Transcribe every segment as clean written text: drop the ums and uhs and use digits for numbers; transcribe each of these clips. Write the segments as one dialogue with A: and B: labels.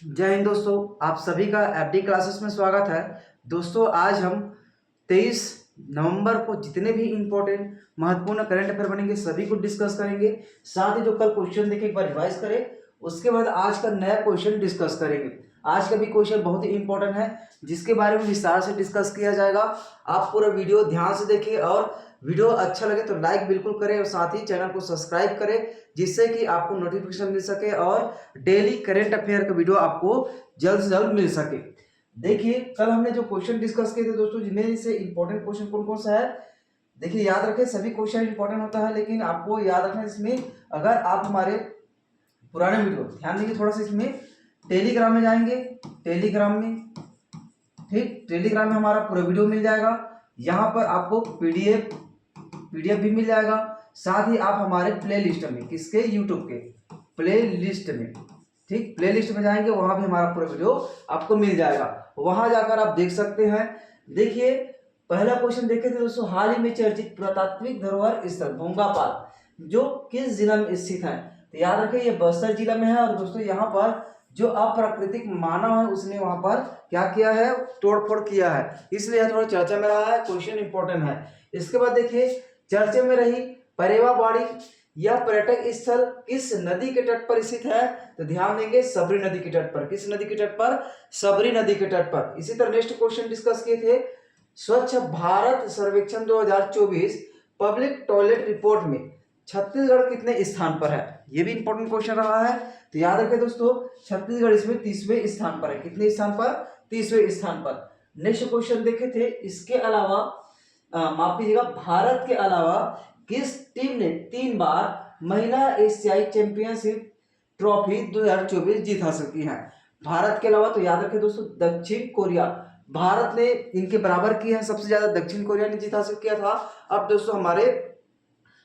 A: जय हिंद दोस्तों, आप सभी का एफडी क्लासेस में स्वागत है। दोस्तों आज हम 23 नवंबर को जितने भी इम्पोर्टेंट महत्वपूर्ण करंट अफेयर बनेंगे सभी को डिस्कस करेंगे। साथ ही जो कल क्वेश्चन देखे एक बार रिवाइज करें, उसके बाद आज का नया क्वेश्चन डिस्कस करेंगे। आज का भी क्वेश्चन बहुत ही इंपॉर्टेंट है जिसके बारे में विस्तार से डिस्कस किया जाएगा। आप पूरा वीडियो ध्यान से देखिए और वीडियो अच्छा लगे तो लाइक बिल्कुल करें और साथ ही चैनल को सब्सक्राइब करें जिससे कि आपको नोटिफिकेशन मिल सके और डेली करंट अफेयर का वीडियो आपको जल्द से जल्द मिल सके। देखिए कल हमने जो क्वेश्चन डिस्कस किए थे दोस्तों, जिनमें से इंपॉर्टेंट क्वेश्चन कौन कौन सा है। देखिए याद रखें, सभी क्वेश्चन इंपॉर्टेंट होता है, लेकिन आपको याद रखना इसमें अगर आप हमारे पुराने वीडियो ध्यान देंगे थोड़ा सा, इसमें टेलीग्राम में जाएंगे, टेलीग्राम में, ठीक, टेलीग्राम में हमारा पूरा वीडियो मिल जाएगा। यहाँ पर आपको पीडीएफ भी मिल जाएगा। साथ ही आप हमारे प्ले लिस्ट में, किसके, यूट्यूब के प्ले लिस्ट में, ठीक, प्ले लिस्ट में जाएंगे, वहां भी हमारा पूरा वीडियो आपको मिल जाएगा, वहां जाकर आप देख सकते हैं। देखिए पहला क्वेश्चन देखे थे दोस्तों, हाल ही में चर्चित पुरातात्विक धरोहर स्थल भोंगापाल जो किस जिला में स्थित है। तो याद रखें ये बस्तर जिला में है। और दोस्तों यहाँ पर जो अप्राकृतिक मानव है उसने वहां पर क्या किया है, तोड़फोड़ किया है, इसलिए यह थोड़ा चर्चा में रहा है, क्वेश्चन इंपॉर्टेंट है। इसके बाद देखिए चर्चा में रही परेवाबाड़ी यह पर्यटक स्थल किस नदी के तट पर स्थित है। तो ध्यान देंगे सबरी नदी के तट पर। किस नदी के तट पर, सबरी नदी के तट पर। इसी तरह नेक्स्ट क्वेश्चन डिस्कस किए थे, स्वच्छ भारत सर्वेक्षण 2024 पब्लिक टॉयलेट रिपोर्ट में छत्तीसगढ़ कितने स्थान पर है। यह भी इंपॉर्टेंट क्वेश्चन रहा है। तो याद रखें दोस्तों, छत्तीसगढ़ इसमें 30वें स्थान पर है। कितने स्थान पर, 30वें स्थान पर। नेक्स्ट क्वेश्चन देखे थे, इसके अलावा माफ कीजिएगा, भारत के अलावा किस टीम ने 3 बार महिला एशियाई चैंपियनशिप ट्रॉफी 2024 जीत हासिल की है। भारत के अलावा तो याद रखें दोस्तों, दक्षिण कोरिया, भारत ने इनके बराबर की है, सबसे ज्यादा दक्षिण कोरिया ने जीत हासिल किया था। अब दोस्तों हमारे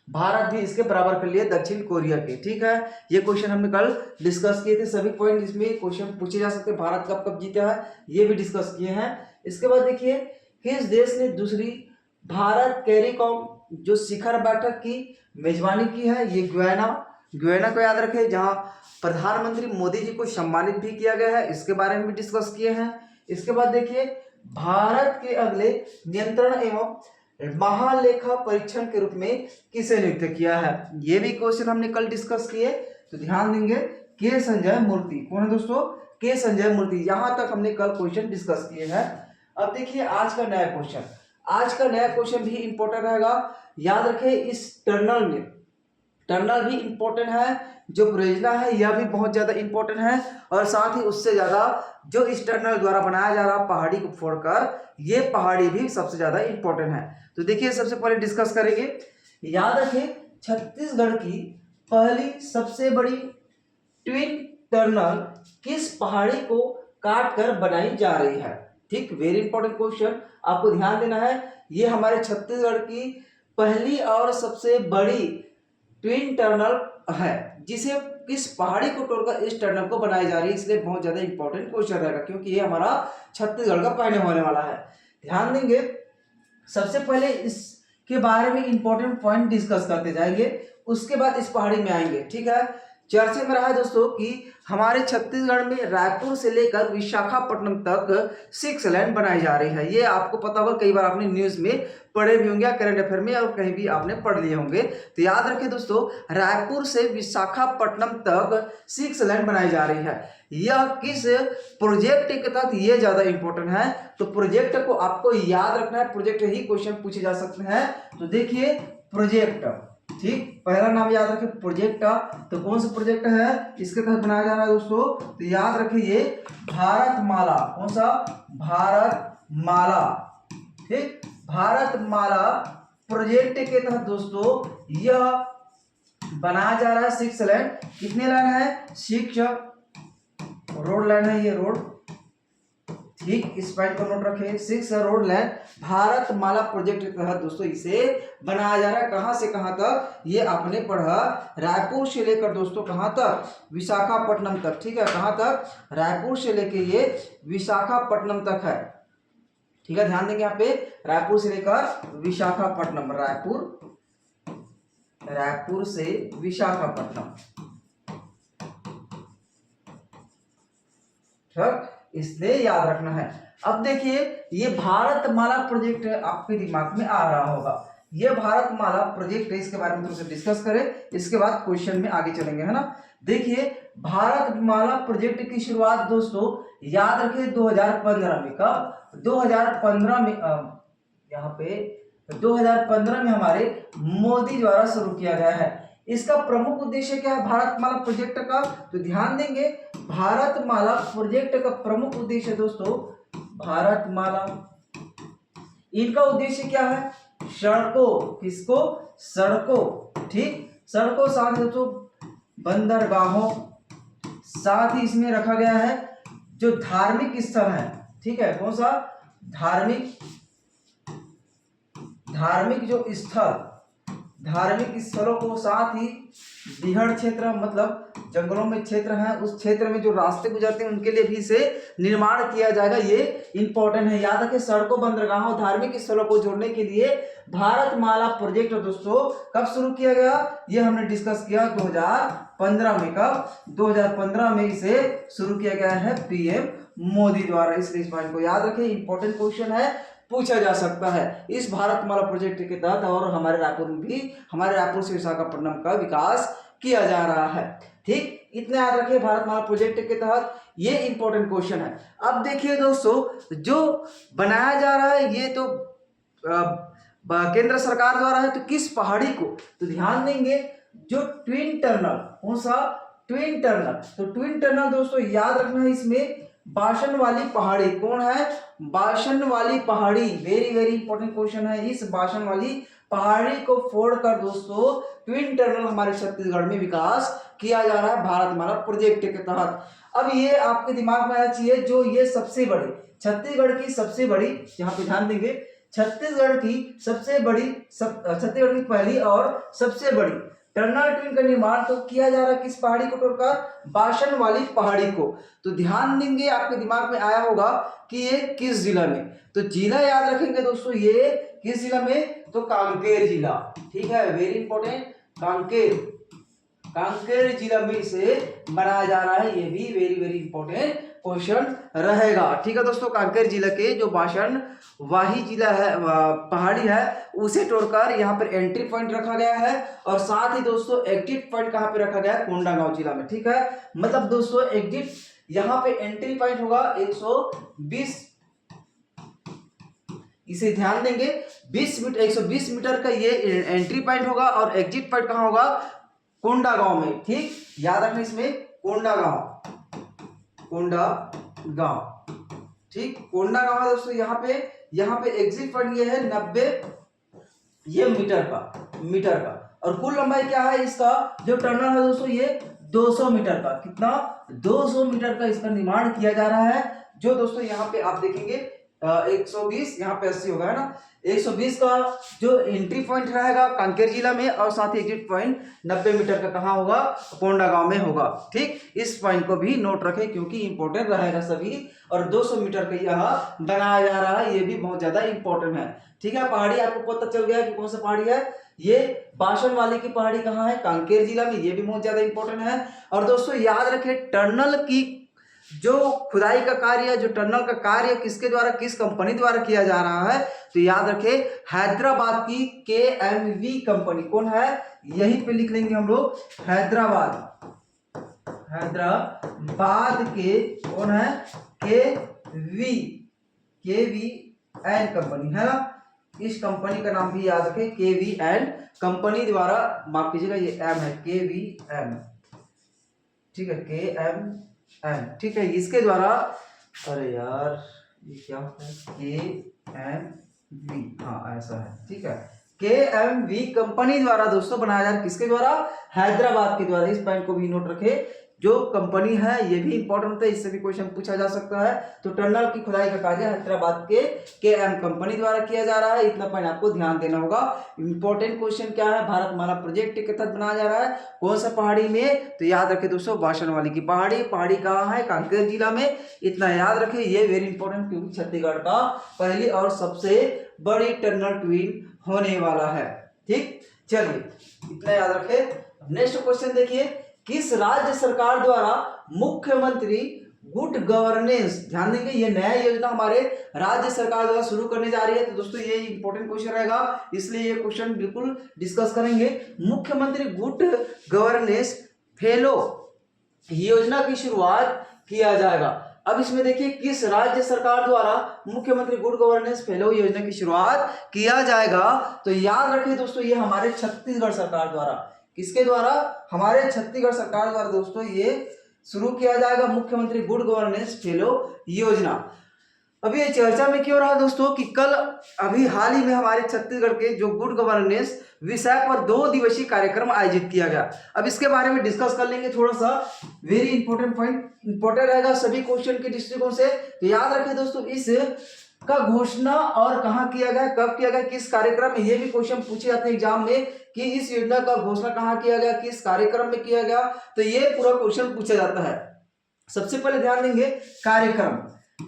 A: भारत भी इसके बराबर कर लिए दक्षिण कोरिया के, ठीक है। ये क्वेश्चन हमने कल डिस्कस किए थे, सभी पॉइंट इसमें क्वेश्चन पूछे जा सकते हैं। भारत कब कब जीता है ये भी डिस्कस किए हैं। इसके बाद देखिए किस देश ने दूसरी भारत कैरिकॉम जो शिखर बैठक की मेजबानी की है। ये गुयाना को याद रखें, जहां प्रधानमंत्री मोदी जी को सम्मानित भी किया गया है, इसके बारे में भी डिस्कस किए हैं। इसके बाद देखिए भारत के अगले नियंत्रण एवं महालेखा परीक्षण के रूप में किसे नियुक्त किया है। ये भी क्वेश्चन हमने कल डिस्कस किए, तो ध्यान देंगे के संजय मूर्ति। कौन है दोस्तों, के संजय मूर्ति। यहां तक हमने कल क्वेश्चन डिस्कस किए हैं। अब देखिए आज का नया क्वेश्चन, आज का नया क्वेश्चन भी इंपॉर्टेंट रहेगा। याद रखें इस टनल में, टनल भी इंपॉर्टेंट है, जो परियोजना है यह भी बहुत ज्यादा इंपॉर्टेंट है, और साथ ही उससे ज्यादा जो इस टनल द्वारा बनाया जा रहा पहाड़ी को फोड़कर, ये पहाड़ी भी सबसे ज्यादा इंपॉर्टेंट है। तो देखिए सबसे पहले डिस्कस करेंगे। याद रखें छत्तीसगढ़ की पहली सबसे बड़ी ट्विन टनल किस पहाड़ी को काट कर बनाई जा रही है। ठीक, वेरी इंपॉर्टेंट क्वेश्चन, आपको ध्यान देना है। ये हमारे छत्तीसगढ़ की पहली और सबसे बड़ी ट्विन टनल है, जिसे किस पहाड़ी को तोड़कर इस टनल को बनाई जा रही है, इसलिए बहुत ज्यादा इंपॉर्टेंट क्वेश्चन रहेगा क्योंकि ये हमारा छत्तीसगढ़ का पहले होने वाला है। ध्यान देंगे, सबसे पहले इसके बारे में इंपॉर्टेंट पॉइंट डिस्कस करते जाएंगे, उसके बाद इस पहाड़ी में आएंगे, ठीक है। चर्चा में रहा है दोस्तों कि हमारे छत्तीसगढ़ में रायपुर से लेकर विशाखापट्टनम तक 6 लेन बनाई जा रही है। ये आपको पता होगा, कई बार आपने न्यूज में पढ़े भी होंगे, करंट अफेयर में, और कहीं भी आपने पढ़ लिए होंगे। तो याद रखें दोस्तों, रायपुर से विशाखापट्टनम तक 6 लेन बनाई जा रही है। यह किस प्रोजेक्ट के तहत, ये ज्यादा इंपॉर्टेंट है, तो प्रोजेक्ट को आपको याद रखना है, प्रोजेक्ट ही क्वेश्चन पूछे जा सकते हैं। तो देखिए प्रोजेक्ट, ठीक, पहला नाम याद रखिए प्रोजेक्ट। तो कौन सा प्रोजेक्ट है इसके तहत बनाया जा रहा है दोस्तों, तो याद रखिए भारतमाला। कौन सा, भारतमाला, ठीक, भारतमाला प्रोजेक्ट के तहत दोस्तों यह बनाया जा रहा है 6 लेन। कितने लेन है, 6 रोड लाइन है, ये रोड, ठीक, इस पॉइंट को नोट रखें, 6 रोड लाइन भारतमाला प्रोजेक्ट के तहत दोस्तों इसे बनाया जा रहा है। कहां से कहां तक, ये आपने पढ़ा, रायपुर से लेकर दोस्तों कहां तक, विशाखापट्टनम तक, ठीक है, कहां तक, रायपुर से लेकर ये विशाखापट्टनम तक है, ठीक है। ध्यान देंगे यहाँ पे, रायपुर से लेकर विशाखापट्टनम, रायपुर से विशाखापट्टनम, ठीक, इसलिए याद रखना है। अब देखिए ये भारतमाला प्रोजेक्ट आपके दिमाग में आ रहा होगा, ये भारतमाला प्रोजेक्ट है, इसके बारे में थोड़ा सा डिस्कस करें, इसके बाद क्वेश्चन में आगे चलेंगे, है ना। देखिए भारतमाला प्रोजेक्ट की शुरुआत दोस्तों याद रखिए 2015 में। कब? 2015 में। यहाँ पे 2015 में हमारे मोदी द्वारा शुरू किया गया है। इसका प्रमुख उद्देश्य क्या है भारतमाला प्रोजेक्ट का? तो ध्यान देंगे, भारतमाला प्रोजेक्ट का प्रमुख उद्देश्य दोस्तों, भारतमाला, इनका उद्देश्य क्या है? सड़कों, किसको? सड़कों, ठीक, सड़कों, साथ ही दोस्तों बंदरगाहों, साथ ही इसमें रखा गया है जो धार्मिक स्थल है, ठीक है, कौन सा? धार्मिक जो स्थल, धार्मिक स्थलों को, साथ ही बिहड़ क्षेत्र मतलब जंगलों में क्षेत्र है, उस क्षेत्र में जो रास्ते गुजरते हैं उनके लिए भी इसे निर्माण किया जाएगा। ये इंपॉर्टेंट है, याद रखें। सड़कों, बंदरगाहों, धार्मिक स्थलों को जोड़ने के लिए भारतमाला प्रोजेक्ट दोस्तों कब शुरू किया गया? ये हमने डिस्कस किया 2015 में। कब? 2015 में इसे शुरू किया गया है पीएम मोदी द्वारा। इसलिए इस पॉइंट को याद रखें, इंपॉर्टेंट क्वेश्चन है, पूछा जा सकता है इस भारतमाला प्रोजेक्ट के तहत। और हमारे रायपुर में भी, हमारे रायपुर से विशाखापट्टनम का विकास किया जा रहा है, ठीक, इतना याद रखिए भारतमाला प्रोजेक्ट के तहत। ये इंपॉर्टेंट क्वेश्चन है। अब देखिए दोस्तों जो बनाया जा रहा है ये तो केंद्र सरकार द्वारा है, तो किस पहाड़ी को? तो ध्यान देंगे जो ट्विन टनल, कौन सा? Twin tunnel. तो ट्विन टनल दोस्तों याद रखना है, इसमें बाशन वाली पहाड़ी, कौन है? बाशन वाली पहाड़ी, वेरी वेरी इंपॉर्टेंट क्वेश्चन है। इस बाशन वाली पहाड़ी को फोड़कर दोस्तों ट्विन टनल हमारे छत्तीसगढ़ में विकास किया जा रहा है भारतमाला प्रोजेक्ट के तहत। अब ये आपके दिमाग में आना चाहिए, जो ये सबसे बड़ी, छत्तीसगढ़ की सबसे बड़ी, यहाँ पे ध्यान देंगे, छत्तीसगढ़ की सबसे बड़ी, छत्तीसगढ़ की पहली और सबसे बड़ी टनल ट्विन का निर्माण तो किया जा रहा है किस पहाड़ी को तोड़कर? बाशन वाली पहाड़ी को। तो ध्यान देंगे, आपके दिमाग में आया होगा कि ये किस जिला में? तो जिला याद रखेंगे दोस्तों, ये किस जिला में? तो कांकेर जिला, ठीक है, वेरी इंपॉर्टेंट, कांकेर जिला में इसे बनाया जा रहा है। ये भी वेरी वेरी इंपॉर्टेंट क्वेश्चन रहेगा, ठीक है दोस्तों। कांकेर जिला के जो बाशन वाही जिला है, पहाड़ी है, उसे तोड़कर यहाँ पर एंट्री पॉइंट रखा गया है। और साथ ही दोस्तों एग्जिट पॉइंट कहाँ पे रखा गया है? कोंडागांव जिला में, ठीक है। मतलब दोस्तों एग्जिट, यहाँ पे एंट्री पॉइंट होगा 120, इसे ध्यान देंगे 120 मीटर का ये एंट्री पॉइंट होगा, और एग्जिट पॉइंट कहाँ होगा? कोंडागांव में, ठीक, याद रखना इसमें कोंडागांव, ठीक, कोंडागांव है दोस्तों। यहाँ पे एग्जिट पॉइंट ये है 90 ये मीटर का, और कुल लंबाई क्या है इसका? जो टनल है दोस्तों ये 200 मीटर का, कितना? 200 मीटर का इसका निर्माण किया जा रहा है। जो दोस्तों यहाँ पे आप देखेंगे 120, यहाँ पे 80 होगा, है ना। 120 का जो एंट्री पॉइंट रहेगा कांकेर जिला में, और साथ ही एग्जिट पॉइंट 90 मीटर का कहाँ होगा? कोंडागांव में होगा, ठीक। इस पॉइंट को भी नोट रखें क्योंकि इंपॉर्टेंट रहेगा सभी। और 200 मीटर का यहाँ बनाया जा रहा है, ये भी बहुत ज्यादा इंपॉर्टेंट है, ठीक है। पहाड़ी आपको पता चल गया कि कौन सा पहाड़ी है? ये बाशन वाली की पहाड़ी कहाँ है? कांकेर जिला में, ये भी बहुत ज्यादा इंपॉर्टेंट है। और दोस्तों याद रखें टनल की जो खुदाई का कार्य, जो टनल का कार्य किसके द्वारा, किस कंपनी द्वारा किया जा रहा है? तो याद रखें हैदराबाद की KMV कंपनी। कौन है? यहीं पे लिख लेंगे हम लोग, हैदराबाद के कौन है? KVN कंपनी, है ना। इस कंपनी का नाम भी याद रखें, KVN कंपनी द्वारा, माफ कीजिएगा ये M है, KVM, ठीक है, KMN, ठीक है, इसके द्वारा, अरे यार ये क्या होता है? KMV, हाँ ऐसा है, ठीक है, KMV कंपनी द्वारा दोस्तों बनाया जा रहा है, किसके द्वारा? हैदराबाद के द्वारा। इस पॉइंट को भी नोट रखें, जो कंपनी है ये भी इंपॉर्टेंट है, इससे भी क्वेश्चन पूछा जा सकता है। तो टनल की खुदाई का कार्य हैदराबाद के KM कंपनी द्वारा किया जा रहा है, इतना पॉइंट आपको ध्यान देना होगा। इंपॉर्टेंट क्वेश्चन क्या है? भारतमाला प्रोजेक्ट के तहत बनाया जा रहा है, कौन सा पहाड़ी में? तो याद रखें दोस्तों बाशन वाली की पहाड़ी कहाँ है? कांकेर जिला में, इतना याद रखें, ये वेरी इंपॉर्टेंट क्योंकि छत्तीसगढ़ का पहली और सबसे बड़ी टनल ट्विन होने वाला है, ठीक। चलिए इतना याद रखें। नेक्स्ट क्वेश्चन देखिए, किस राज्य सरकार द्वारा मुख्यमंत्री गुड गवर्नेंस, ध्यान देंगे ये नया योजना हमारे राज्य सरकार द्वारा शुरू करने जा रही है। तो दोस्तों ये इंपॉर्टेंट क्वेश्चन रहेगा, इसलिए ये क्वेश्चन बिल्कुल डिस्कस करेंगे। मुख्यमंत्री गुड गवर्नेंस फेलो योजना की शुरुआत किया जाएगा। अब इसमें देखिए किस राज्य सरकार द्वारा मुख्यमंत्री गुड गवर्नेंस फेलो योजना की शुरुआत किया जाएगा। तो याद रखिए दोस्तों ये हमारे छत्तीसगढ़ सरकार द्वारा, किसके द्वारा, हमारे छत्तीसगढ़ सरकार द्वारा दोस्तों ये शुरू किया जाएगा मुख्यमंत्री गुड गवर्नेंस फेलो योजना। अभी ये चर्चा में क्यों रहा दोस्तों कि कल अभी हाल ही में हमारे छत्तीसगढ़ के जो गुड गवर्नेंस विषय पर 2 दिवसीय कार्यक्रम आयोजित किया गया। अब इसके बारे में डिस्कस कर लेंगे थोड़ा सा, वेरी इंपॉर्टेंट पॉइंट, इंपॉर्टेंट रहेगा सभी क्वेश्चन के दृष्टिकोण से। तो याद रखिए दोस्तों इस का घोषणा और कहाँ किया गया, कब किया गया, किस कार्यक्रम में, ये भी क्वेश्चन पूछे जाते हैं एग्जाम में कि इस योजना का घोषणा कहाँ किया गया, किस कार्यक्रम में किया गया। तो ये पूरा क्वेश्चन पूछा जाता है। सबसे पहले ध्यान देंगे कार्यक्रम,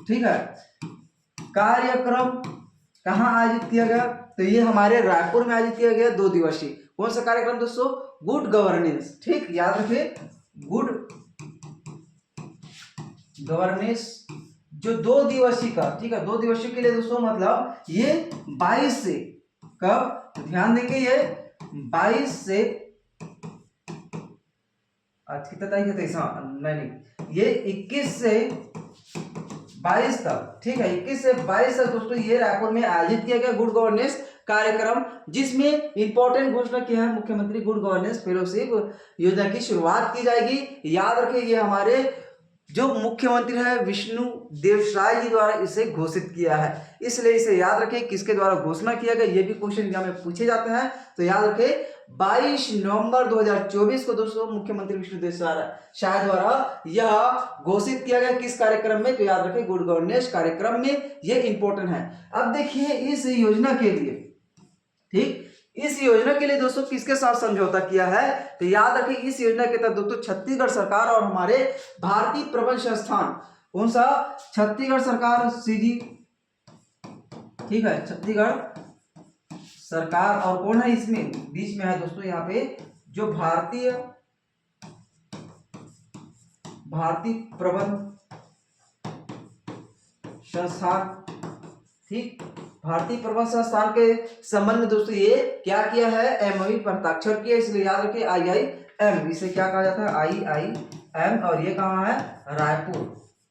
A: ठीक है, कार्यक्रम कहाँ आयोजित किया गया, तो ये हमारे रायपुर में आयोजित किया गया 2 दिवसीय। कौन सा कार्यक्रम दोस्तों, गुड गवर्नेंस, ठीक, याद रखिए गुड गवर्नेंस जो 2 दिवसीय का, ठीक है, 2 दिवसीय के लिए दोस्तों मतलब ये 22 से, कब, तो ध्यान देंगे ये 22 से, आज कितना तारीख है, 23, नहीं, ये 21 से 22 तक, ठीक है, 21 से 22 तक दोस्तों ये रायपुर में आयोजित किया गया गुड गवर्नेंस कार्यक्रम, जिसमें इंपॉर्टेंट घोषणा किया है मुख्यमंत्री गुड गवर्नेंस फेलोशिप योजना की शुरुआत की जाएगी। याद रखिए ये हमारे जो मुख्यमंत्री है विष्णु देवसाई जी द्वारा इसे घोषित किया है, इसलिए इसे याद रखें किसके द्वारा घोषणा किया गया, ये भी क्वेश्चन एग्जाम में पूछे जाते हैं। तो याद रखें 22 नवंबर 2024 को दोस्तों मुख्यमंत्री विष्णु देवसाई द्वारा यह घोषित किया गया, किस कार्यक्रम में, तो याद रखें गुड गवर्नेंस कार्यक्रम में, ये इंपॉर्टेंट है। अब देखिए इस योजना के लिए, ठीक, इस योजना के लिए दोस्तों किसके साथ समझौता किया है, तो याद रखिए इस योजना के तहत दोस्तों छत्तीसगढ़ सरकार और हमारे भारतीय प्रबंध संस्थान, कौन सा, छत्तीसगढ़ सरकार सीजी, ठीक है, छत्तीसगढ़ सरकार, और कौन है इसमें बीच में है दोस्तों यहाँ पे जो भारतीय प्रबंध संस्थान, ठीक, भारतीय प्रबंध संस्थान के संबंध में दोस्तों ये क्या किया है, एमओयू पर हस्ताक्षर किया, इसलिए याद रखिए IIM, इसे क्या कहा जाता है, IIM, और ये कहाँ है, रायपुर,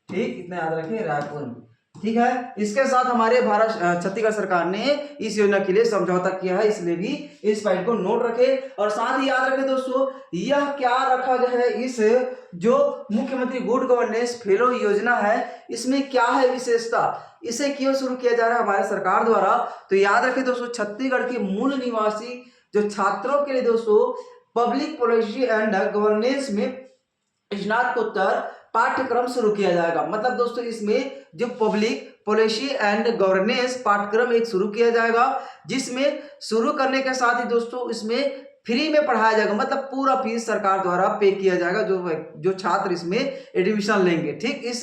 A: ठीक, इतना याद रखिए रायपुर में, ठीक है। इसके साथ हमारे भारत छत्तीसगढ़ सरकार ने इस योजना के लिए समझौता किया है, इसलिए भी इस पॉइंट को नोट रखें। और साथ ही याद रखें दोस्तों यह क्या रखा गया है, इस जो मुख्यमंत्री गुड गवर्नेंस फेलो योजना है इसमें क्या है विशेषता, इसे क्यों शुरू किया जा रहा है हमारे सरकार द्वारा, तो याद रखें दोस्तों छत्तीसगढ़ के मूल निवासी जो छात्रों के लिए दोस्तों पब्लिक पॉलिसी एंड गवर्नेंस में स्नातकोत्तर पाठ्यक्रम शुरू किया जाएगा। मतलब दोस्तों इसमें जो पब्लिक पॉलिसी एंड गवर्नेंस पाठ्यक्रम एक शुरू किया जाएगा, जिसमें शुरू करने के साथ ही दोस्तों इसमें फ्री में पढ़ाया जाएगा, मतलब पूरा फीस सरकार द्वारा पे किया जाएगा जो छात्र इसमें एडमिशन लेंगे, ठीक, इस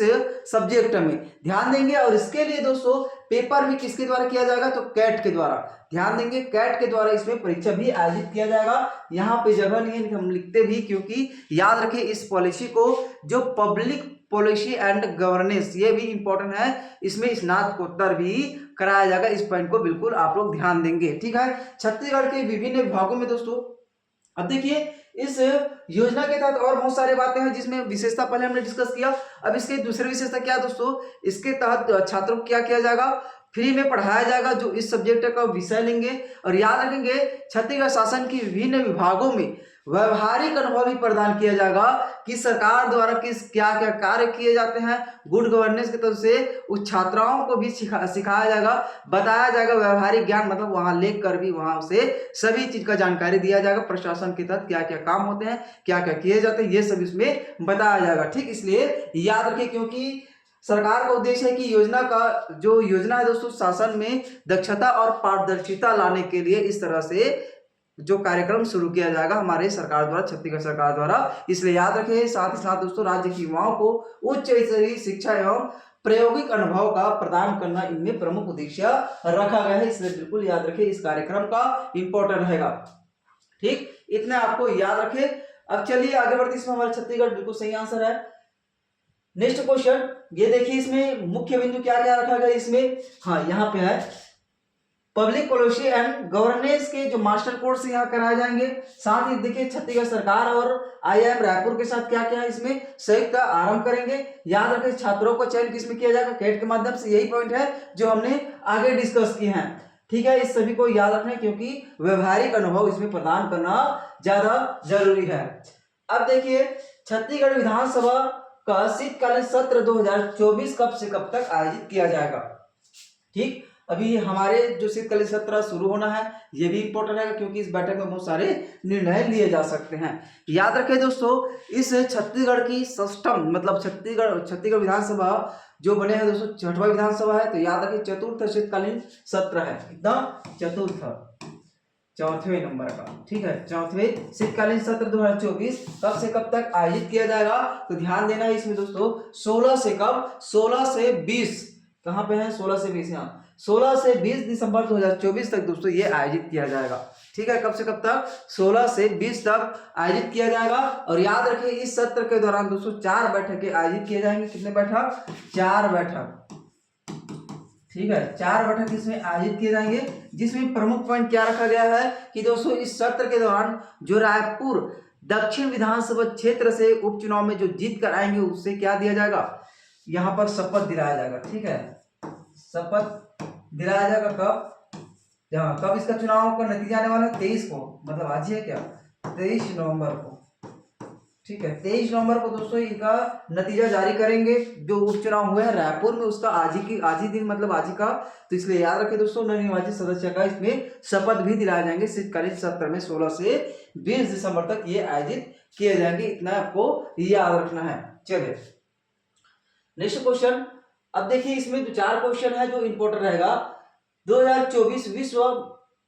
A: सब्जेक्ट में ध्यान देंगे। और इसके लिए दोस्तों पेपर भी किसके द्वारा किया जाएगा, तो कैट के द्वारा, ध्यान देंगे कैट के द्वारा इसमें परीक्षा भी आयोजित किया जाएगा। यहाँ पे जगह नहीं है हम लिखते भी, क्योंकि याद रखें इस पॉलिसी को जो पब्लिक पॉलिसी एंड गवर्नेंस, ये भी इंपॉर्टेंट है, इसमें स्नातकोत्तर भी कराया जाएगा, इस पॉइंट को बिल्कुल आप लोग ध्यान देंगे, ठीक है। छत्तीसगढ़ के विभिन्न विभागों में दोस्तों अब देखिए इस योजना के तहत और बहुत सारे बातें हैं, जिसमें विशेषता पहले हमने डिस्कस किया। अब इसके दूसरी विशेषता क्या है दोस्तों, इसके तहत छात्रों को क्या किया जाएगा, फ्री में पढ़ाया जाएगा जो इस सब्जेक्ट का विषय लेंगे। और याद रखेंगे छत्तीसगढ़ शासन के विभिन्न विभागों में व्यवहारिक अनुभव भी प्रदान किया जाएगा कि सरकार द्वारा किस क्या क्या कार्य किए जाते हैं गुड गवर्नेंस की तरफ से, उस छात्राओं को भी सिखाया जाएगा, बताया जाएगा, व्यवहारिक ज्ञान मतलब वहां लेख कर भी वहां से सभी चीज का जानकारी दिया जाएगा, प्रशासन के तहत क्या क्या काम होते हैं, क्या क्या किए जाते हैं, ये सब इसमें बताया जाएगा, ठीक। इसलिए याद रखें क्योंकि सरकार का उद्देश्य है कि योजना का जो योजना है दोस्तों शासन में दक्षता और पारदर्शिता लाने के लिए इस तरह से जो कार्यक्रम शुरू किया जाएगा हमारे सरकार द्वारा, छत्तीसगढ़ सरकार द्वारा, इसलिए याद रखें। साथ ही साथ दोस्तों राज्य के युवाओं को उच्च स्तरीय शिक्षा एवं प्रायोगिक अनुभव का प्रदान करना इनमें प्रमुख उद्देश्य रखा गया है, इसलिए बिल्कुल याद रखें इस कार्यक्रम का इंपॉर्टेंट रहेगा, ठीक, इतना आपको याद रखें। अब चलिए आगे बढ़ते, इसमें हमारा छत्तीसगढ़ बिल्कुल सही आंसर है। नेक्स्ट क्वेश्चन ये देखिए, इसमें मुख्य बिंदु क्या क्या रखा गया इसमें, हाँ यहाँ पे है पब्लिक पॉलिसी एंड गवर्नेंस के जो मास्टर कोर्स यहाँ कराए जाएंगे। साथ ही देखिए छत्तीसगढ़ सरकार और आईआईएम रायपुर के साथ क्या क्या है इसमें संयुक्त आरंभ करेंगे। याद रखें छात्रों को चयन किसमें किया जाएगा, कैट के माध्यम से। यही पॉइंट है जो हमने आगे डिस्कस किए हैं, ठीक है। इस सभी को याद रखना क्योंकि व्यवहारिक अनुभव इसमें प्रदान करना ज्यादा जरूरी है। अब देखिए छत्तीसगढ़ विधानसभा का शीतकालीन सत्र 2024 कब से कब तक आयोजित किया जाएगा। ठीक, अभी हमारे जो शीतकालीन सत्र शुरू होना है ये भी इंपॉर्टेंट है क्योंकि इस बैठक में बहुत सारे निर्णय लिए जा सकते हैं। याद रखें दोस्तों, इस छत्तीसगढ़ की सिस्टम मतलब छत्तीसगढ़ विधानसभा जो बने हैं दोस्तों, छठवां विधानसभा है, तो याद रखें चतुर्थ शीतकालीन सत्र है, कितना, चतुर्थ, चौथे नंबर का, ठीक है। चौथे शीतकालीन सत्र 2024 कब से कब तक आयोजित किया जाएगा, तो ध्यान देना है इसमें दोस्तों 16 से कब, 16 से 20, कहां पे है 16 से 20, यहाँ 16 से 20 दिसंबर 2024 तक दोस्तों ये आयोजित किया जाएगा, ठीक है। कब से कब तक, 16 से 20 तक आयोजित किया जाएगा। और याद रखिए इस सत्र के दौरान दोस्तों 4 बैठकें आयोजित किए जाएंगे। कितने बैठक, 4 बैठक, ठीक है, 4 बैठक इसमें आयोजित किए जाएंगे। जिसमें प्रमुख पॉइंट क्या रखा गया है कि दोस्तों इस सत्र के दौरान जो रायपुर दक्षिण विधानसभा क्षेत्र से उपचुनाव में जो जीत कर आएंगे उससे क्या दिया जाएगा, यहाँ पर शपथ दिलाया जाएगा, ठीक है। शपथ दिलाया जाएगा कब, जहाँ कब इसका चुनाव का नतीजा आने वाला है 23 को, मतलब आज ही है क्या, 23 नवंबर को, ठीक है। 23 नवंबर को दोस्तों इनका नतीजा जारी करेंगे। जो उपचुनाव हुए हैं रायपुर में उसका आज ही दिन मतलब आज ही का, तो इसलिए याद रखें दोस्तों नवनिर्वाचित सदस्य का इसमें शपथ भी दिलाए जाएंगे शीतकालीन सत्र में। 16 से 20 दिसंबर तक ये आयोजित किए जाएंगे, इतना आपको याद रखना है। चलिए नेक्स्ट क्वेश्चन। अब देखिए इसमें जो 4 क्वेश्चन है जो इंपॉर्टेंट रहेगा। 2024 विश्व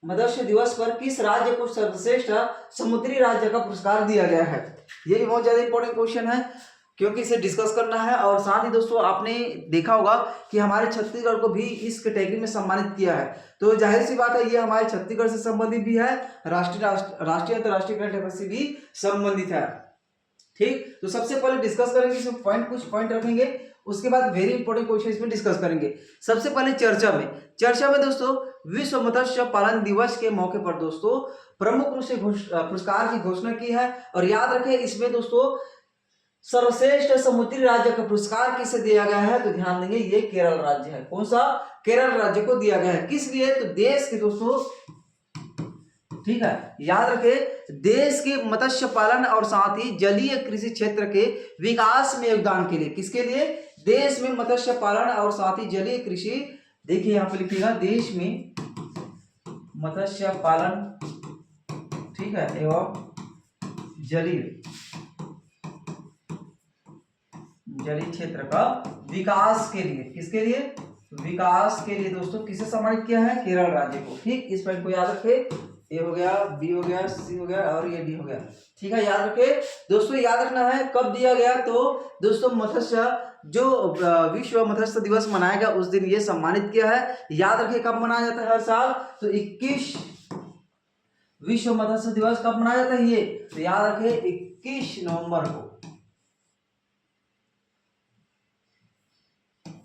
A: मत्स्य दिवस पर किस राज्य को सर्वश्रेष्ठ समुद्री राज्य का पुरस्कार दिया गया है। ये भी बहुत ज्यादा इंपॉर्टेंट क्वेश्चन है क्योंकि इसे डिस्कस करना है। और साथ ही दोस्तों आपने देखा होगा कि हमारे छत्तीसगढ़ को भी इस कैटेगरी में सम्मानित किया है, तो जाहिर सी बात है ये हमारे छत्तीसगढ़ से संबंधित भी है, राष्ट्रीय अंतर्राष्ट्रीय करंट अफेयर से भी संबंधित है, ठीक। तो सबसे पहले डिस्कस करेंगे इसमें कुछ पॉइंट रखेंगे, उसके बाद वेरी इंपॉर्टेंट क्वेश्चन इसमें डिस्कस करेंगे। सबसे पहले चर्चा में दोस्तों विश्व मत्स्य पालन दिवस के मौके पर दोस्तों प्रमुख रूप से पुरस्कार की घोषणा की है। और याद रखें इसमें दोस्तों सर्वश्रेष्ठ समुद्री राज्य का पुरस्कार किसे दिया गया है, तो ध्यान देंगे ये केरल राज्य है। कौन सा, केरल राज्य को दिया गया है। किस लिए, तो देश के दोस्तों, ठीक है, याद रखें देश के मत्स्य पालन और साथ ही जलीय कृषि क्षेत्र के विकास में योगदान के लिए। किसके लिए, देश में मत्स्य पालन और साथ ही जलीय कृषि, देखिए यहां पे लिखिएगा देश में मत्स्य पालन, ठीक है, एवं जलीय क्षेत्र का विकास के लिए। किसके लिए, विकास के लिए दोस्तों किसे सम्मानित किया है, केरल राज्य को, ठीक। इस पॉइंट को याद रखें, ए हो गया, बी हो गया, सी हो गया और ये डी हो गया, ठीक है। याद रखें दोस्तों, याद रखना है कब दिया गया, तो दोस्तों मत्स्य जो विश्व मत्स्य दिवस मनाया गया उस दिन ये सम्मानित किया है। याद रखें कब मनाया जाता है हर साल, तो 21 विश्व मत्स्य दिवस कब मनाया जाता है ये, तो याद रखें 21 नवंबर को,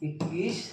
A: 21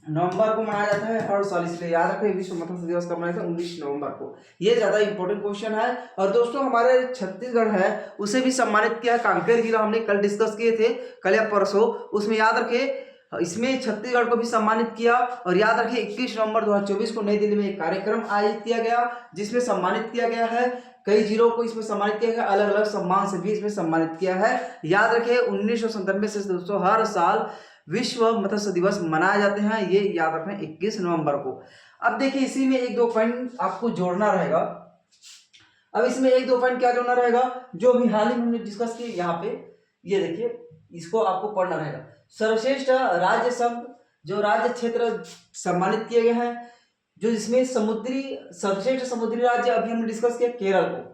A: नवंबर को मनाया जाता है हर साल, इसलिए याद रखें विश्व मत्स्य दिवस कब मनाया जाता है 19 नवंबर को। ये ज्यादा इंपॉर्टेंट क्वेश्चन है। और दोस्तों हमारे छत्तीसगढ़ है उसे भी सम्मानित किया है, कांकेर जिला हमने कल डिस्कस किए थे, कल या परसों, उसमें याद रखें इसमें छत्तीसगढ़ को भी सम्मानित किया। और याद रखें 21 नवंबर 2024 को नई दिल्ली में एक कार्यक्रम आयोजित किया गया जिसमें सम्मानित किया गया है कई जिलों को, इसमें सम्मानित किया गया, अलग अलग सम्मान से भी इसमें सम्मानित किया है। याद रखें 1997 से दोस्तों हर साल विश्व मत्स्य दिवस मनाए जाते हैं, ये याद रखना 21 नवंबर को। अब देखिए इसी में 1-2 पॉइंट आपको जोड़ना रहेगा। अब इसमें 1-2 पॉइंट क्या जोड़ना रहेगा, जो अभी हाल ही में हमने डिस्कस किए, यहाँ पे ये देखिए इसको आपको पढ़ना रहेगा। सर्वश्रेष्ठ राज्य संघ जो राज्य क्षेत्र सम्मानित किए गए हैं, जो इसमें सर्वश्रेष्ठ समुद्री राज्य अभी हमने डिस्कस किया केरल को,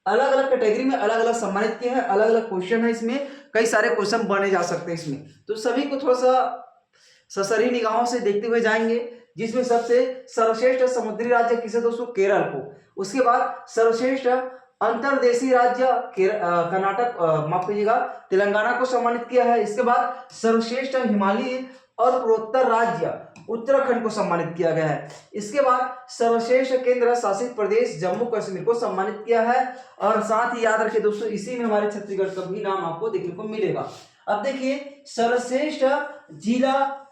A: अलग अलग कैटेगरी में अलग अलग सम्मानित किए हैं, अलग अलग क्वेश्चन है, इसमें कई सारे क्वेश्चन बने जा सकते हैं इसमें, तो सभी को थोड़ा सा ससरी निगाहों से देखते हुए जाएंगे। जिसमें सबसे सर्वश्रेष्ठ समुद्री राज्य किसे दोस्तों, केरल को। उसके बाद सर्वश्रेष्ठ अंतरदेशीय राज्य कर्नाटक, माफ कीजिएगा, तेलंगाना को सम्मानित किया है। इसके बाद सर्वश्रेष्ठ हिमालयी और पूर्वोत्तर राज्य उत्तराखंड को सम्मानित किया गया है। इसके बाद सर्वश्रेष्ठ केंद्र शासित प्रदेश जम्मू कश्मीर को सम्मानित किया है। और साथ ही याद रखिए दोस्तों, इसी में हमारे छत्तीसगढ़ का भी नाम आपको देखने को मिलेगा। अब देखिए सर्वश्रेष्ठ जिला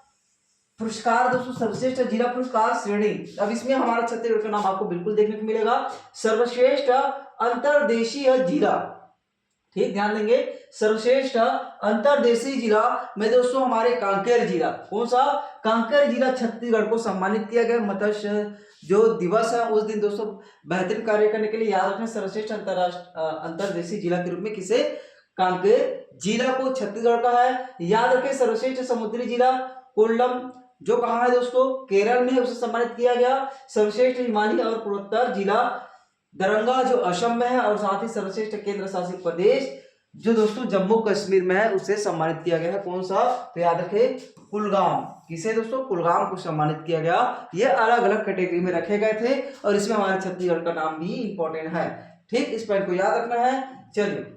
A: पुरस्कार दोस्तों, सर्वश्रेष्ठ जिला पुरस्कार श्रेणी, अब इसमें हमारा छत्तीसगढ़ का नाम आपको बिल्कुल देखने को मिलेगा, सर्वश्रेष्ठ अंतरदेशीय जिला। ठीक, ध्यान देंगे, सर्वश्रेष्ठ अंतरदेशीय जिला में दोस्तों हमारे कांकेर जिला, कौन सा, कांकेर जिला छत्तीसगढ़ को सम्मानित किया गया। मत्स्य जो दिवस है उस दिन दोस्तों बेहतरीन कार्य करने के लिए याद रखना, सर्वश्रेष्ठ अंतरदेशीय जिला के रूप में किसे, कांकेर जिला को छत्तीसगढ़ का है। याद रखें सर्वश्रेष्ठ समुद्री जिला कोल्लम, जो कहा है दोस्तों, केरल में, उसे सम्मानित किया गया। सर्वश्रेष्ठ हिमालयी और पूर्वोत्तर जिला दरंगा, जो असम में है। और साथ ही सर्वश्रेष्ठ केंद्र शासित प्रदेश जो दोस्तों जम्मू कश्मीर में है, उसे सम्मानित किया गया है, कौन सा, तो याद रखें कुलगाम, किसे दोस्तों, कुलगाम को सम्मानित किया गया। ये अलग अलग कैटेगरी में रखे गए थे और इसमें हमारे छत्तीसगढ़ का नाम भी इंपॉर्टेंट है। ठीक, इस पॉइंट को याद रखना है। चलिए,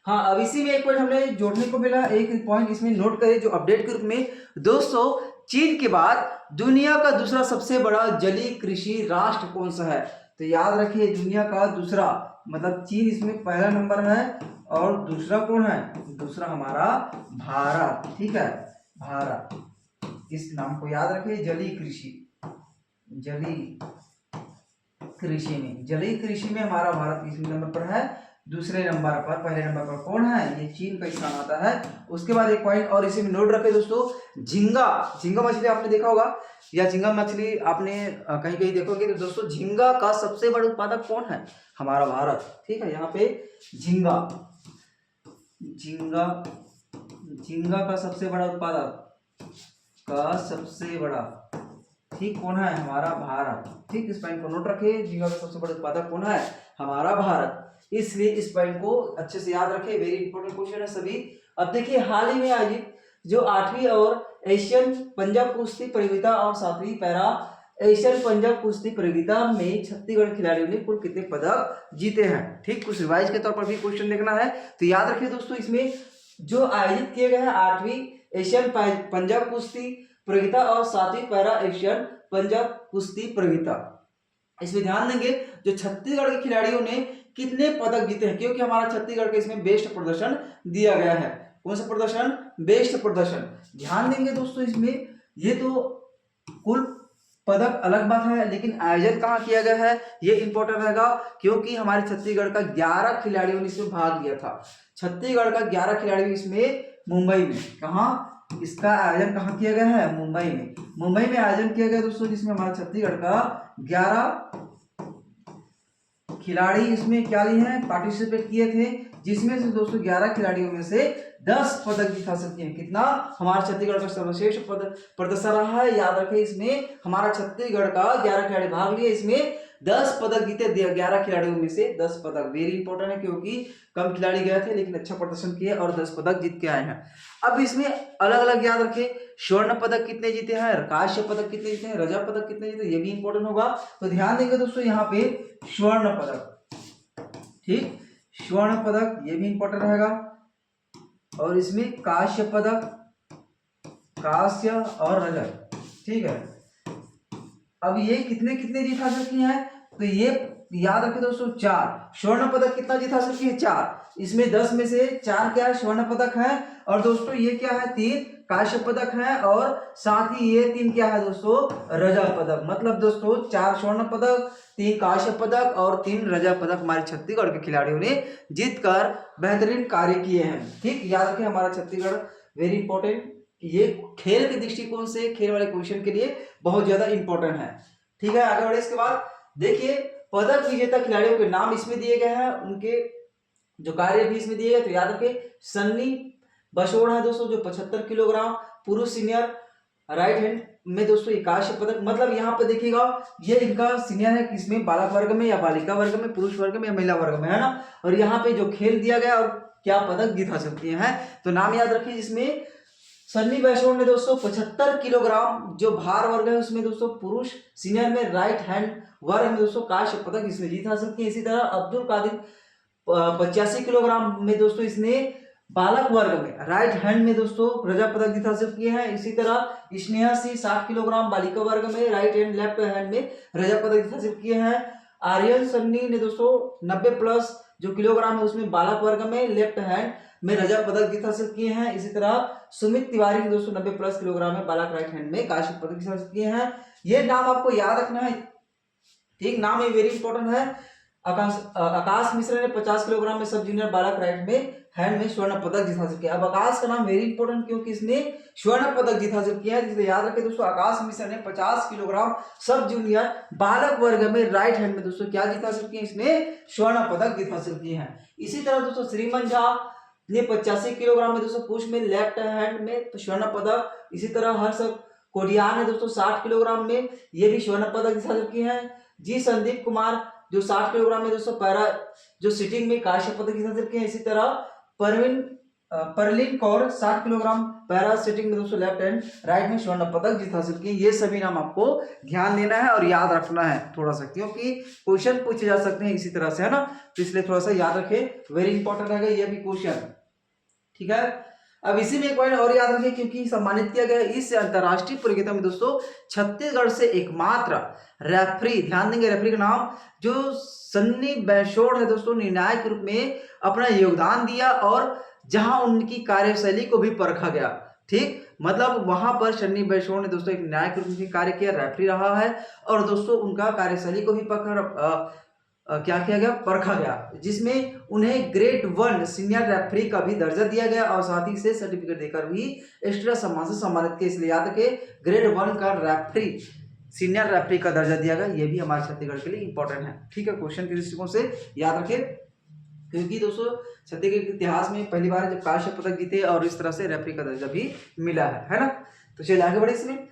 A: हाँ, अब इसी में एक पॉइंट हमने जोड़ने को मिला, एक पॉइंट इसमें नोट करें जो अपडेट के रूप में दोस्तों, चीन के बाद दुनिया का दूसरा सबसे बड़ा जलीय कृषि राष्ट्र कौन सा है, तो याद रखिए दुनिया का दूसरा, मतलब चीन इसमें पहला नंबर है और दूसरा कौन है, दूसरा हमारा भारत। ठीक है, भारत, इस नाम को याद रखिए, जलीय कृषि, जलीय कृषि में हमारा भारत किस नंबर पर है, दूसरे नंबर पर। पहले नंबर पर कौन है, ये चीन का स्थान आता है। उसके बाद एक पॉइंट और इसी में नोट रखे दोस्तों, झींगा मछली आपने देखा होगा, या झींगा मछली आपने कहीं कहीं देखोगे तो दोस्तों, झींगा का सबसे बड़ा उत्पादक कौन है, हमारा भारत। ठीक है, यहाँ पे झींगा का सबसे बड़ा उत्पादक, ठीक, कौन है, हमारा भारत। ठीक, इस पॉइंट को नोट रखें, झींगा का सबसे बड़ा उत्पादक कौन है, हमारा भारत। इसलिए इस पॉइंट को अच्छे से याद रखें, वेरी इंपॉर्टेंट क्वेश्चन है सभी। अब देखिए, हाल ही में आयोजित जो 8वीं और एशियन पंजाब कुश्ती प्रतियोगिता और 7वीं पैरा एशियन पंजाब कुश्ती प्रतियोगिता में छत्तीसगढ़ खिलाड़ियों ने कुल कितने पदक जीते हैं। ठीक, कुछ रिवाइज के तौर पर भी क्वेश्चन देखना है, तो याद रखिए दोस्तों, इसमें जो आयोजित किए गए हैं 8वीं एशियन पंजाब कुश्ती प्रतियोगिता और 7वीं पैरा एशियन पंजाब कुश्ती प्रतियोगिता, इसमें ध्यान देंगे जो छत्तीसगढ़ के खिलाड़ियों ने कितने पदक जीते हैं, क्योंकि हमारा छत्तीसगढ़ का इसमें बेस्ट प्रदर्शन दिया गया है। कौन सा प्रदर्शन, बेस्ट प्रदर्शन। ध्यान देंगे दोस्तों, इसमें ये तो कुल पदक अलग बात है, लेकिन आयोजन कहाँ किया गया है ये इंपॉर्टेंट रहेगा, क्योंकि हमारे छत्तीसगढ़ का 11 खिलाड़ियों ने इसमें भाग लिया था। छत्तीसगढ़ का 11 खिलाड़ी इसमें मुंबई में, कहाँ, इसका आयोजन कहाँ किया गया है, मुंबई में आयोजन किया गया दोस्तों, जिसमें हमारा छत्तीसगढ़ का 11 खिलाड़ी इसमें क्या लिए हैं, पार्टिसिपेट किए थे, जिसमें से दोस्तों 11 खिलाड़ियों में से 10 पदक जीत हासिल किए। कितना, हमारा छत्तीसगढ़ का सर्वश्रेष्ठ प्रदर्शन रहा है। याद रखें, इसमें हमारा छत्तीसगढ़ का 11 खिलाड़ी भाग लिए, इसमें 10 पदक जीते, 11 खिलाड़ियों में से 10 पदक, वेरी इंपॉर्टेंट है, क्योंकि कम खिलाड़ी गए थे लेकिन अच्छा प्रदर्शन किए और 10 पदक जीत के आए हैं। अब इसमें अलग अलग याद रखें, स्वर्ण पदक कितने जीते हैं, कांस्य पदक कितने जीते हैं, रजत पदक कितने जीते हैं, ये भी इंपॉर्टेंट होगा। तो ध्यान देंगे दोस्तों, यहाँ पे स्वर्ण पदक, ठीक, स्वर्ण पदक ये भी इंपॉर्टेंट रहेगा। और इसमें कांस्य पदक, कांस्य और रजत, ठीक है। अब ये कितने कितने जीत हासिल किए हैं, तो ये याद रखें दोस्तों 4। स्वर्ण पदक कितना जीत हासिल किए, 4। इसमें 10 में से 4 क्या है, स्वर्ण पदक है। और दोस्तों ये क्या है, 3 कांस्य पदक है, और साथ ही ये 3 क्या है दोस्तों, रजत पदक। मतलब दोस्तों 4 स्वर्ण पदक, 3 कांस्य पदक और 3 रजत पदक हमारे छत्तीसगढ़ के खिलाड़ियों ने जीतकर बेहतरीन कार्य किए हैं। ठीक, याद रखें, हमारा छत्तीसगढ़ वेरी इंपॉर्टेंट, ये खेल के दृष्टिकोण से, खेल वाले क्वेश्चन के लिए बहुत ज्यादा इंपॉर्टेंट है। ठीक है, आगे बढ़े। इसके बाद देखिए, पदक विजेता खिलाड़ियों के नाम इसमें दिए गए हैं, उनके जो कार्य भी इसमें दिए गए। तो याद रखें, सन्नी बसोड़ है दोस्तों, जो 75 किलोग्राम पुरुष सीनियर राइट हैंड में दोस्तों कांस्य पदक, मतलब यहाँ पे देखिएगा ये इनका सीनियर है, किसमें, बालक वर्ग में या बालिका वर्ग में, पुरुष वर्ग में या महिला वर्ग में, है ना। और यहाँ पे जो खेल दिया गया और क्या पदक जीत हासिल किए हैं, तो नाम याद रखिए, जिसमें सन्नी वैष्णव ने दोस्तों 75 किलोग्राम जो भार वर्ग है उसमें दोस्तों पुरुष सीनियर में राइट हैंड वर्ग में दोस्तों कांस्य पदक इसने जीत हासिल की। इसी तरह अब्दुल कादिर 85 किलोग्राम में दोस्तों इसने बालक वर्ग में राइट हैंड में दोस्तों रजत पदक जीत हासिल किए हैं। इसी तरह स्नेहा सिंह 60 किलोग्राम बालिका वर्ग में राइट हैंड लेफ्ट हैंड में रजत पदक जीत हासिल किए हैं। आर्यन सन्नी ने दोस्तों 90 प्लस जो किलोग्राम है उसमें बालक वर्ग में लेफ्ट हैंड में रजत पदक जीत हासिल किए हैं। इसी तरह सुमित तिवारी ने दोस्तों 90 प्लस किलोग्राम में बालक राइट हैंड में कांस्य पदक जीत हासिल किए हैं। ये नाम आपको याद रखना है, ठीक, नाम ये वेरी इंपॉर्टेंट है। आकाश मिश्रा ने 50 किलोग्राम में सब जूनियर बालक राइट में हैंड में स्वर्ण पदक जीत हासिल किया। अब आकाश का नाम वेरी इंपॉर्टेंट क्योंकि इसने स्वर्ण पदक जीत हासिल किया है, जिसे याद रखें दोस्तों। आकाश मिश्रा ने 50 किलोग्राम सब जूनियर बालक वर्ग में राइट हैंड में दोस्तों क्या जीत हासिल किया, इसने स्वर्ण पदक जीत हासिल किए हैं। इसी तरह दोस्तों श्रीमन झा ने 85 किलोग्राम में दोस्तों पुरुष में लेफ्ट हैंड में स्वर्ण पदक। इसी तरह हर्ष कोडियार ने दोस्तों 60 किलोग्राम में ये भी स्वर्ण पदक जीत हासिल किए हैं। जी संदीप कुमार जो 60 किलोग्राम में दोस्तों पैरा जो सिटिंग में कांस्य पदक जीत हासिल किए हैं। इसी तरह परलीन कौर 60 किलोग्राम पैरा सिटिंग में दोस्तों लेफ्ट हैंड राइट में स्वर्ण पदक जीत हासिल किए। ये सभी नाम आपको ध्यान देना है और याद रखना है थोड़ा सा, क्योंकि क्वेश्चन पूछे जा सकते हैं इसी तरह से, है ना, तो इसलिए थोड़ा सा याद रखें, वेरी इंपॉर्टेंट है ये भी क्वेश्चन, ठीक है। अब इसी में एक पॉइंट और याद रखें, क्योंकि सम्मानित किया गया इस अंतरराष्ट्रीय प्रतियोगिता में दोस्तों छत्तीसगढ़ से एकमात्र रेफरी, ध्यान देंगे रेफरी का नाम, जो सन्नी बैशोड़ है दोस्तों, निर्णायक रूप में अपना योगदान दिया और जहां उनकी कार्यशैली को भी परखा गया, ठीक, मतलब वहां पर सन्नी बैशोड़ ने दोस्तों एक निर्णायक रूप में कार्य किया, रेफरी रहा है और दोस्तों उनका कार्यशैली को भी क्या किया गया, परखा गया, जिसमें उन्हें ग्रेड 1 सीनियर रेफरी का भी दर्जा दिया गया और साथ ही से सर्टिफिकेट देकर भी एक्स्ट्रा सम्मान से सम्मानित किया। इसलिए याद रखें ग्रेड 1 का रेफरी, सीनियर रेफरी का दर्जा दिया गया, ये भी हमारे छत्तीसगढ़ के लिए इंपॉर्टेंट है, ठीक है, क्वेश्चन के दृष्टिकोण से याद रखें, क्योंकि दोस्तों छत्तीसगढ़ के इतिहास में पहली बार जब कांस्य पदक जीते और इस तरह से रेफरी का दर्जा भी मिला है ना। तो चलिए आगे बढ़े इसमें।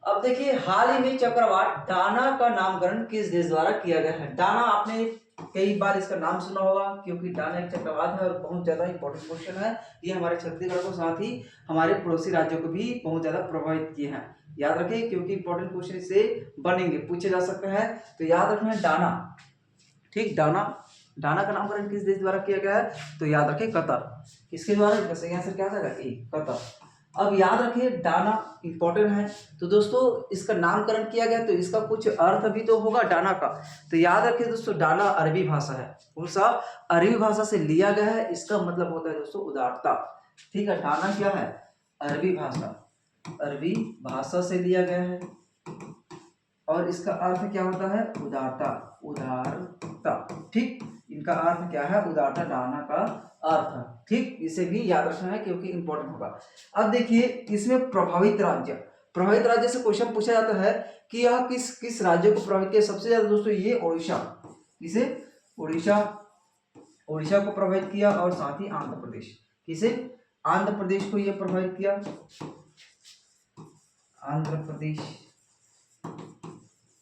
A: अब देखिए हाल ही में चक्रवात डाना का नामकरण किस देश द्वारा किया गया है। डाना आपने कई बार इसका नाम सुना होगा, क्योंकि डाना एक चक्रवात है और बहुत ज्यादा इंपॉर्टेंट क्वेश्चन है। ये हमारे छत्तीसगढ़ को साथ ही हमारे पड़ोसी राज्यों को भी बहुत ज्यादा प्रभावित किए हैं, याद रखें, क्योंकि इंपॉर्टेंट क्वेश्चन इससे बनेंगे, पूछे जा सकते हैं, तो याद रखना है डाना, ठीक। डाना का नामकरण किस देश द्वारा किया गया है, तो याद रखें कतर। किसके द्वारा, आंसर क्या था, कतर। अब याद रखिए डाना इंपॉर्टेंट है, तो दोस्तों इसका नामकरण किया गया तो इसका कुछ अर्थ भी तो होगा डाना का, तो याद रखिए दोस्तों डाना अरबी भाषा है, कौन सा, अरबी भाषा से लिया गया है, इसका मतलब होता है दोस्तों उदारता, ठीक है। डाना क्या है, अरबी भाषा से लिया गया है और इसका अर्थ क्या होता है, उदारता, ठीक, इनका अर्थ क्या है, उदारता, डाना का अर्थ, ठीक, इसे भी याद रखना है क्योंकि इंपॉर्टेंट होगा। अब देखिए इसमें प्रभावित राज्य से क्वेश्चन पूछा जाता है कि यह किस राज्य को प्रभावित किया सबसे ज्यादा, दोस्तों ये ओडिशा, किसे, ओडिशा को प्रभावित किया और साथ ही आंध्र प्रदेश, किसे, आंध्र प्रदेश को यह प्रभावित किया, आंध्र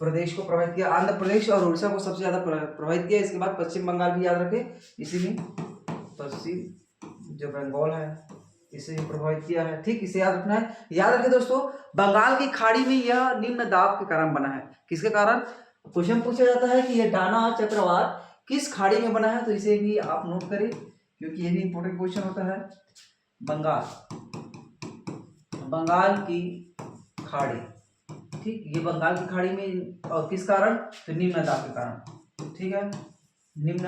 A: प्रदेश को प्रभावित किया, आंध्र प्रदेश और उड़ीसा को सबसे ज्यादा प्रभावित किया। इसके बाद पश्चिम बंगाल भी याद रखें, इसी में पश्चिम जो बंगाल है इसे प्रभावित किया है, ठीक, इसे याद रखना है। याद रखें दोस्तों बंगाल की खाड़ी में यह निम्न दाब के कारण बना है, किसके कारण, क्वेश्चन पूछा जाता है कि यह डाना चक्रवात किस खाड़ी में बना है, तो इसे भी आप नोट करें क्योंकि ये भी इंपॉर्टेंट क्वेश्चन होता है। बंगाल की खाड़ी, ठीक, ये बंगाल की खाड़ी में और किस कारण, तो निम्न दाब के कारण, ठीक है, निम्न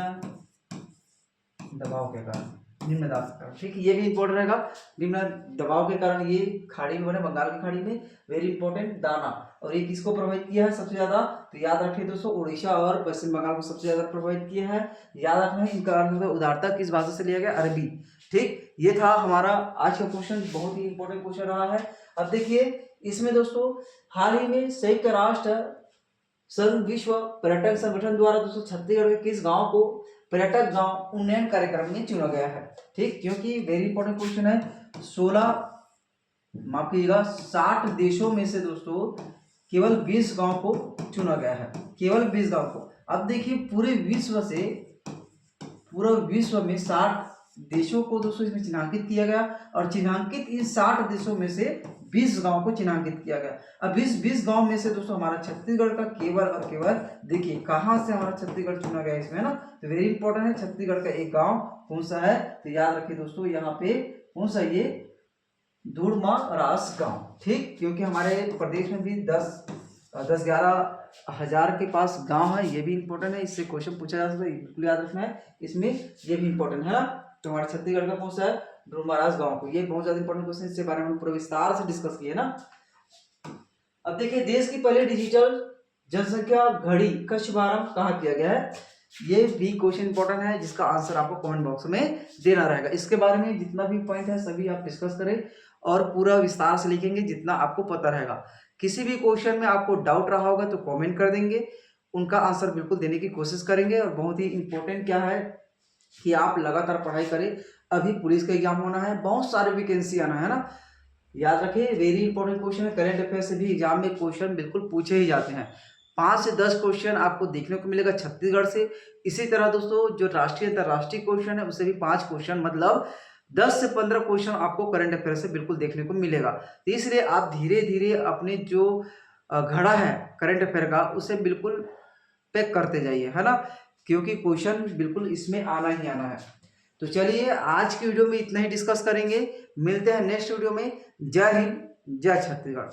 A: दबाव के कारण, ठीक, ये भी इंपॉर्टेंट रहेगा, निम्न दबाव के कारण ये खाड़ी में बने, बंगाल की खाड़ी में, वेरी इंपॉर्टेंट डाना, और ये किसको प्रभावित किया है सबसे ज्यादा, तो याद रखिए दोस्तों उड़ीसा और पश्चिम बंगाल को सबसे ज्यादा प्रभावित किया है। याद रखना है इनका अर्थ उदारता किस भाषा से लिया गया, अरबी, ठीक, ये था हमारा आज का क्वेश्चन, बहुत ही इंपॉर्टेंट क्वेश्चन रहा है। अब देखिए इसमें दोस्तों हाल ही में संयुक्त राष्ट्र संघ विश्व पर्यटन संगठन द्वारा दोस्तों छत्तीसगढ़ के किस गांव को पर्यटक गांव उन्नयन कार्यक्रम में चुना गया है, ठीक, क्योंकि वेरी इंपॉर्टेंट क्वेश्चन है। 60 देशों में से दोस्तों केवल 20 गांव को चुना गया है, केवल 20 गांव को। अब देखिए पूरे विश्व में 60 देशों को दोस्तों इसमें चिन्हांकित किया गया और चिन्हांकित इन 60 देशों में से 20 गांव को चिन्हांकित किया गया। अब इस 20 गांव में से दोस्तों हमारा छत्तीसगढ़ का केवल और केवल, देखिए कहाँ से हमारा छत्तीसगढ़ चुना गया इसमें ना, तो वेरी इंपॉर्टेंट है। छत्तीसगढ़ का एक गाँव कौन सा है, तो याद रखिए दोस्तों यहाँ पे कौन सा, ये धूड़मारास गाँव, ठीक, क्योंकि हमारे प्रदेश में भी 10-11 हजार के पास गांव है, ये भी इंपॉर्टेंट है, इससे क्वेश्चन पूछा जा सकता है, बिल्कुल याद रखना है इसमें, ये भी इंपॉर्टेंट है ना। तो हमारे छत्तीसगढ़ का कौन सा है, धूड़मारास गांव को, ये बहुत ज्यादा इंपॉर्टेंट क्वेश्चन, इसके बारे में हम पूरा विस्तार से डिस्कस किए ना। अब देखिए देश की पहले डिजिटल जनसंख्या घड़ी का शुभारंभ कहाँ किया गया है, ये भी क्वेश्चन इंपॉर्टेंट है, जिसका आंसर आपको कमेंट बॉक्स में देना रहेगा। इसके बारे में जितना भी पॉइंट है सभी आप डिस्कस करें और पूरा विस्तार से लिखेंगे जितना आपको पता रहेगा। किसी भी क्वेश्चन में आपको डाउट रहा होगा तो कमेंट कर देंगे, उनका आंसर बिल्कुल देने की कोशिश करेंगे। और बहुत ही इंपॉर्टेंट क्या है कि आप लगातार पढ़ाई करें, अभी पुलिस का एग्जाम होना है, बहुत सारे वैकेंसी आना है ना, याद रखिए वेरी इंपॉर्टेंट क्वेश्चन है। करंट अफेयर से भी एग्जाम में क्वेश्चन बिल्कुल पूछे ही जाते हैं, 5 से 10 क्वेश्चन आपको देखने को मिलेगा छत्तीसगढ़ से। इसी तरह दोस्तों जो राष्ट्रीय अंतर्राष्ट्रीय क्वेश्चन है उससे भी 5 क्वेश्चन, मतलब 10 से 15 क्वेश्चन आपको करंट अफेयर से बिल्कुल देखने को मिलेगा। तो इसलिए आप धीरे धीरे अपने जो घड़ा है करंट अफेयर का उसे बिल्कुल पैक करते जाइए, है ना, क्योंकि क्वेश्चन बिल्कुल इसमें आना ही आना है। तो चलिए आज की वीडियो में इतना ही डिस्कस करेंगे, मिलते हैं नेक्स्ट वीडियो में। जय हिंद, जय छत्तीसगढ़।